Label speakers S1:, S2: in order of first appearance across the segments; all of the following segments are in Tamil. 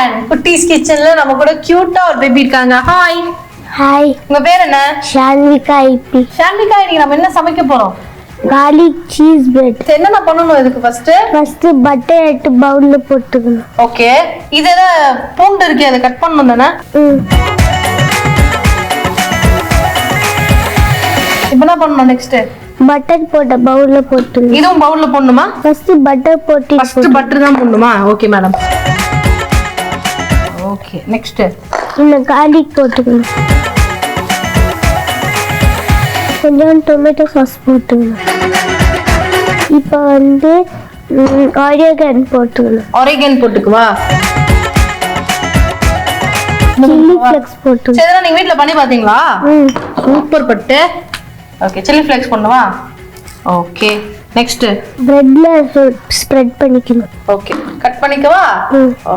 S1: கிச்சன். குட்டீஸ் கிச்சன்ல நம்ம கூட கியூட்டா ஒரு பேபி இருக்காங்க. ஹாய்.
S2: ஹாய்.
S1: உங்க பேர் என்ன?
S2: ஷான்விகா ஐபி.
S1: ஷான்விகா, இன்னைக்கு நம்ம என்ன சமைக்க போறோம்?
S2: garlic cheese bread.
S1: என்னென்ன பண்ணணும் இதுக்கு? ஃபர்ஸ்ட்
S2: பட்டர் எடுத்து பவுல்ல போட்டுக்கணும்.
S1: ஓகே. இது பூண்டு இருக்கு, அதை கட் பண்ணணும் தானே? இப்போ என்ன பண்ணணும் நெக்ஸ்ட்?
S2: பட்டர் போட்ட பவுல்ல போட்டுக்கணும்.
S1: இதுவும் பவுல்ல போடணுமா?
S2: ஃபர்ஸ்ட் பட்டர் போட்டு
S1: ஃபர்ஸ்ட் பட்டர் தான் போடணுமா? Okay madam. ஓகே, நெக்ஸ்ட்
S2: இந்த garlic போட்டுக்கணும். கொஞ்சம் டொமேட்டோ சாஸ் போட்டுக்கணும். இப்போ ஆரிகன் போட்டுக்கணும்.
S1: ஆரிகன் போட்டுக்குவா?
S2: சில்லி ஃப்ளேக்ஸ் போட்டுக்கணும்.
S1: சரி, நீங்க வீட்ல பண்ணி பாத்தீங்களா? சூப்பர் பட்டு. ஓகே, சில்லி ஃப்ளேக்ஸ் பண்ணவா? ஓகே, நெக்ஸ்ட்
S2: பிரெட்ல ஸ்ப்ரெட் பண்ணிக்கணும்.
S1: ஓகே, கட் பண்ணிக்கவா?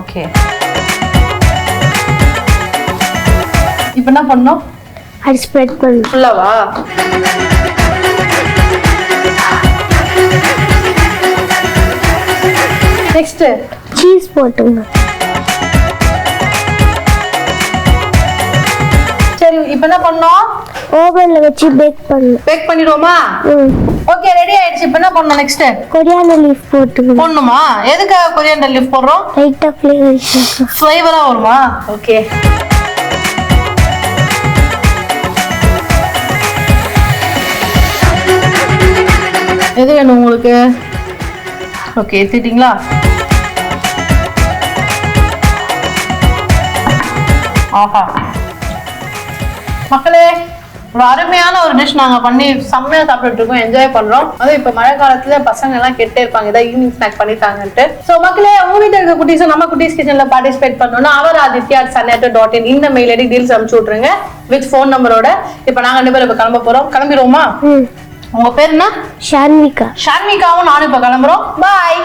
S1: ஓகே. இப்போ என்ன பண்ணனும்?
S2: அது ஸ்ப்ரெட் பண்ணு.
S1: ஃபுல்லாவா? நெக்ஸ்ட்
S2: சீஸ் போட்டுங்க.
S1: சரி, இப்போ என்ன பண்ணனும்?
S2: ஓவன்ல வச்சு பேக் பண்ணனும்.
S1: பேக் பண்ணிடுவோமா? ஓகே, ரெடி ஆயிடுச்சு. இப்போ என்ன பண்ணனும் நெக்ஸ்ட்?
S2: கொரியாண்டர் லீஃப் போட்டுக்கணும்.
S1: போடணுமா? எதுக்காக கொரியாண்டர் லீஃப் போடுறோம்?
S2: லைட்டா
S1: ஃப்ளேவரா வருமா? ஓகே. எது வேணும் உங்களுக்கு? ஓகே, எடுத்துட்டீங்களா? ஆஹா மக்களே, ஒரு அருமையான ஒரு டிஷ் நாங்க பண்ணி செம்மையா சாப்பிட்டுட்டு இருக்கோம், என்ஜாய் பண்றோம். அதுவும் இப்ப மழை காலத்துல பசங்க எல்லாம் கெட்டே இருப்பாங்க, ஏதாவது ஈவினிங் ஸ்நாக் பண்ணிட்டாங்கன்ட்டு. சோ மக்களே, உங்க வீட்டுல இருக்க குட்டீஸும் நம்ம குட்டீஸ் கிச்சன்ல பார்ட்டிசிபேட் பண்ணணும்னா avaraditya@sunnet.in இந்த மெயில் ஐடி டீல்ஸ் அனுப்பிச்சு விட்டுருங்க வித் ஃபோன் நம்பரோட. இப்ப நாங்க 2 பேரும் இப்ப கிளம்ப போறோம். கிளம்பிடுவோமா? உங்க பேர் என்ன?
S2: ஷான்விகா.
S1: ஷான்விகாவும் நானும் இப்ப கிளம்புறோம். பாய்.